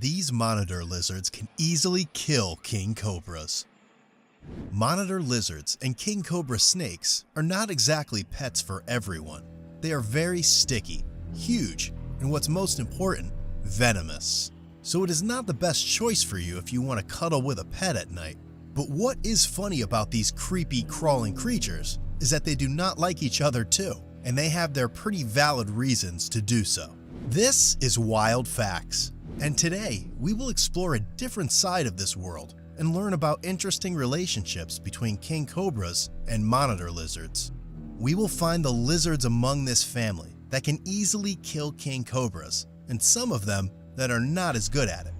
These monitor lizards can easily kill king cobras. Monitor lizards and king cobra snakes are not exactly pets for everyone. They are very sticky, huge, and what's most important, venomous. So it is not the best choice for you if you want to cuddle with a pet at night. But what is funny about these creepy crawling creatures is that they do not like each other too, and they have their pretty valid reasons to do so. This is Wild Facts, and today we will explore a different side of this world and learn about interesting relationships between king cobras and monitor lizards. We will find the lizards among this family that can easily kill king cobras, and some of them that are not as good at it.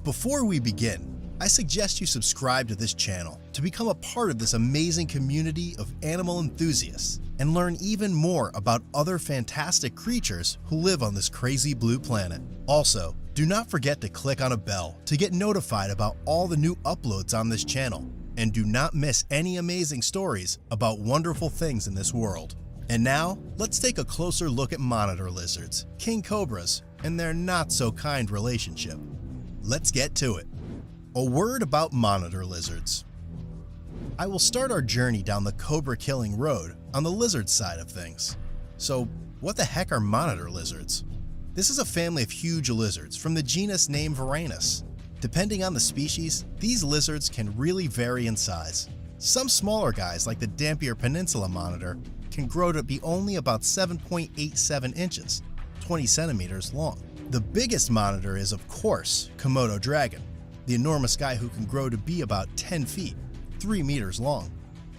Before we begin, I suggest you subscribe to this channel to become a part of this amazing community of animal enthusiasts and learn even more about other fantastic creatures who live on this crazy blue planet. Also, do not forget to click on a bell to get notified about all the new uploads on this channel, and do not miss any amazing stories about wonderful things in this world. And now, let's take a closer look at monitor lizards, king cobras, and their not-so-kind relationship. Let's get to it. A word about monitor lizards. I will start our journey down the cobra killing road on the lizard side of things. So, what the heck are monitor lizards? This is a family of huge lizards from the genus named Varanus. Depending on the species, these lizards can really vary in size. Some smaller guys, like the Dampier Peninsula monitor, can grow to be only about 7.87 inches, 20 centimeters long. The biggest monitor is, of course, Komodo dragon, the enormous guy who can grow to be about 10 feet, 3 meters long.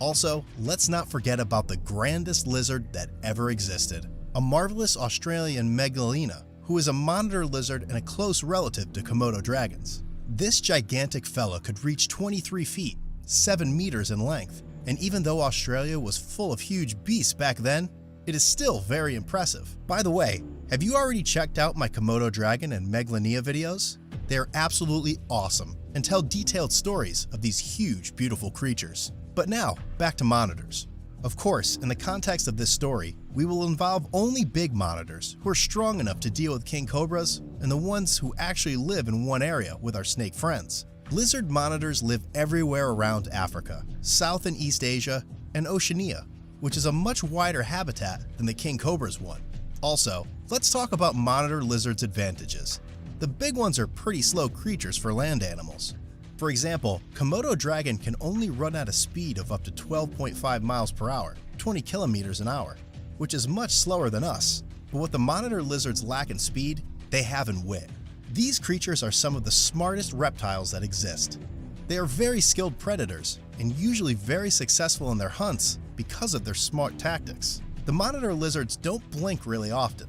Also, let's not forget about the grandest lizard that ever existed, a marvelous Australian Megalina, who is a monitor lizard and a close relative to Komodo dragons. This gigantic fella could reach 23 feet, 7 meters in length, and even though Australia was full of huge beasts back then, it is still very impressive. By the way, have you already checked out my Komodo dragon and Megalina videos? They are absolutely awesome and tell detailed stories of these huge, beautiful creatures. But now, back to monitors. Of course, in the context of this story, we will involve only big monitors who are strong enough to deal with king cobras and the ones who actually live in one area with our snake friends. Lizard monitors live everywhere around Africa, South and East Asia, and Oceania, which is a much wider habitat than the king cobra's one. Also, let's talk about monitor lizards' advantages. The big ones are pretty slow creatures for land animals. For example, Komodo dragon can only run at a speed of up to 12.5 miles per hour, 20 kilometers an hour, which is much slower than us. But what the monitor lizards lack in speed, they have in wit. These creatures are some of the smartest reptiles that exist. They are very skilled predators and usually very successful in their hunts because of their smart tactics. The monitor lizards don't blink really often,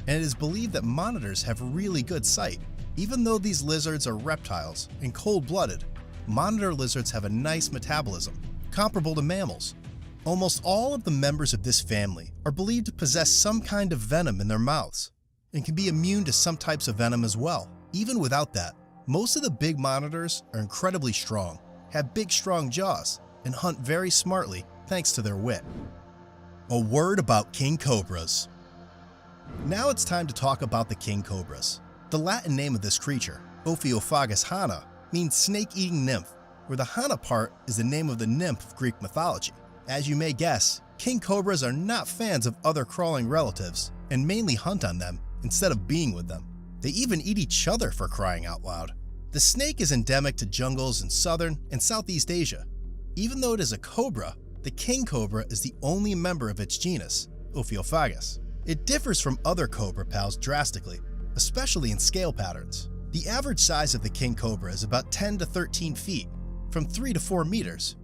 and it is believed that monitors have really good sight. Even though these lizards are reptiles and cold-blooded, monitor lizards have a nice metabolism, comparable to mammals. Almost all of the members of this family are believed to possess some kind of venom in their mouths, and can be immune to some types of venom as well. Even without that, most of the big monitors are incredibly strong, have big strong jaws, and hunt very smartly thanks to their wit. A word about king cobras. Now it's time to talk about the king cobras. The Latin name of this creature, Ophiophagus hana, means snake-eating nymph, where the hana part is the name of the nymph of Greek mythology. As you may guess, king cobras are not fans of other crawling relatives and mainly hunt on them instead of being with them. They even eat each other, for crying out loud. The snake is endemic to jungles in southern and Southeast Asia. Even though it is a cobra, the king cobra is the only member of its genus, Ophiophagus. It differs from other cobra pals drastically, especially in scale patterns. The average size of the king cobra is about 10 to 13 feet, from 3 to 4 meters,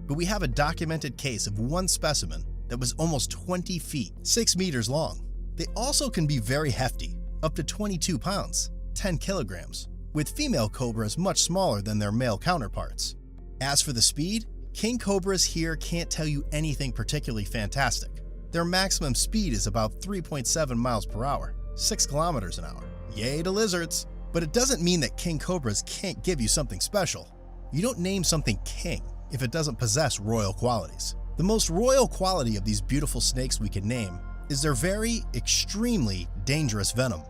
but we have a documented case of one specimen that was almost 20 feet, 6 meters long. They also can be very hefty, up to 22 pounds, 10 kilograms, with female cobras much smaller than their male counterparts. As for the speed, king cobras here can't tell you anything particularly fantastic. Their maximum speed is about 3.7 miles per hour, 6 kilometers an hour. Yay to lizards! But it doesn't mean that king cobras can't give you something special. You don't name something king if it doesn't possess royal qualities. The most royal quality of these beautiful snakes we can name is their very, extremely dangerous venom.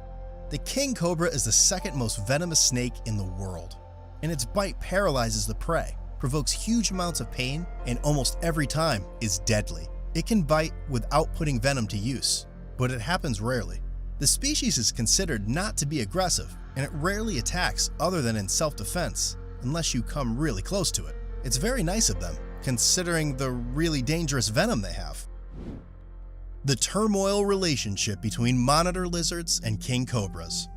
The king cobra is the second most venomous snake in the world, and its bite paralyzes the prey, provokes huge amounts of pain, and almost every time is deadly. It can bite without putting venom to use, but it happens rarely. The species is considered not to be aggressive, and it rarely attacks other than in self-defense, unless you come really close to it. It's very nice of them, considering the really dangerous venom they have. The turmoil relationship between monitor lizards and king cobras.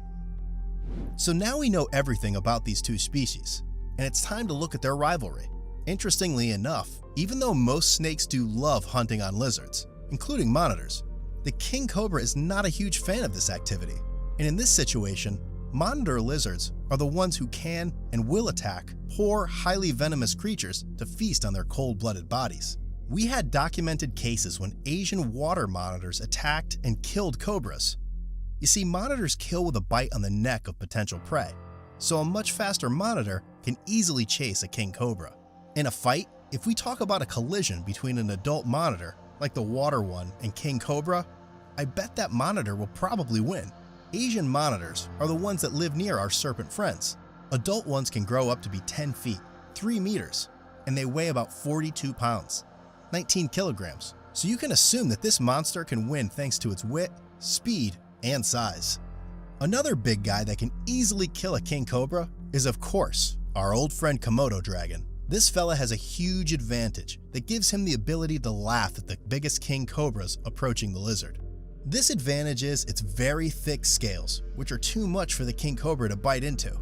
So now we know everything about these two species, and it's time to look at their rivalry. Interestingly enough, even though most snakes do love hunting on lizards, including monitors, the king cobra is not a huge fan of this activity. And in this situation, monitor lizards are the ones who can and will attack poor, highly venomous creatures to feast on their cold-blooded bodies. We had documented cases when Asian water monitors attacked and killed cobras. You see, monitors kill with a bite on the neck of potential prey, so a much faster monitor can easily chase a king cobra. In a fight, if we talk about a collision between an adult monitor, like the water one, and king cobra, I bet that monitor will probably win. Asian monitors are the ones that live near our serpent friends. Adult ones can grow up to be 10 feet, 3 meters, and they weigh about 42 pounds, 19 kilograms. So you can assume that this monster can win thanks to its wit, speed, and size. Another big guy that can easily kill a king cobra is, of course, our old friend Komodo dragon. This fella has a huge advantage that gives him the ability to laugh at the biggest king cobras approaching the lizard. This advantage is its very thick scales, which are too much for the king cobra to bite into.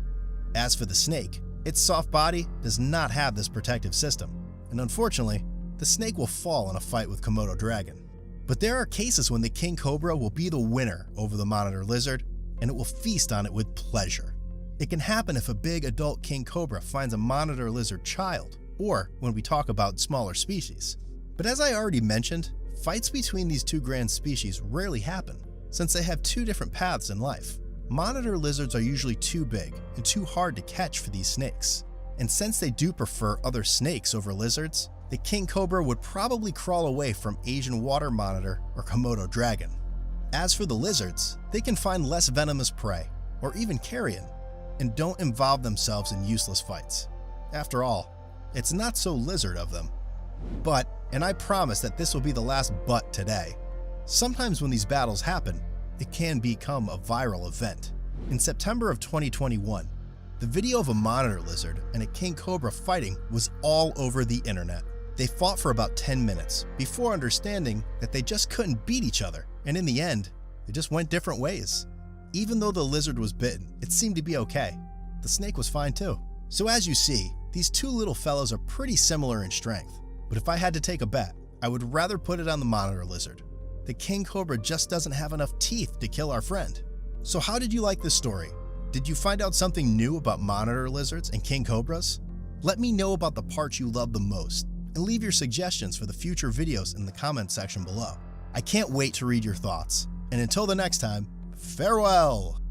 As for the snake, its soft body does not have this protective system, and unfortunately, the snake will fall in a fight with Komodo dragon. But there are cases when the king cobra will be the winner over the monitor lizard, and it will feast on it with pleasure. It can happen if a big adult king cobra finds a monitor lizard child, or when we talk about smaller species. But as I already mentioned, fights between these two grand species rarely happen, since they have two different paths in life. Monitor lizards are usually too big and too hard to catch for these snakes. And since they do prefer other snakes over lizards, the king cobra would probably crawl away from Asian water monitor or Komodo dragon. As for the lizards, they can find less venomous prey, or even carrion, and don't involve themselves in useless fights. After all, it's not so lizard of them. But, and I promise that this will be the last but today, sometimes when these battles happen, it can become a viral event. In September of 2021, the video of a monitor lizard and a king cobra fighting was all over the internet. They fought for about 10 minutes before understanding that they just couldn't beat each other, and in the end, they just went different ways. Even though the lizard was bitten, it seemed to be okay. The snake was fine too. So as you see, these two little fellows are pretty similar in strength. But if I had to take a bet, I would rather put it on the monitor lizard. The king cobra just doesn't have enough teeth to kill our friend. So how did you like this story? Did you find out something new about monitor lizards and king cobras? Let me know about the parts you love the most, and leave your suggestions for the future videos in the comment section below. I can't wait to read your thoughts. And until the next time, farewell!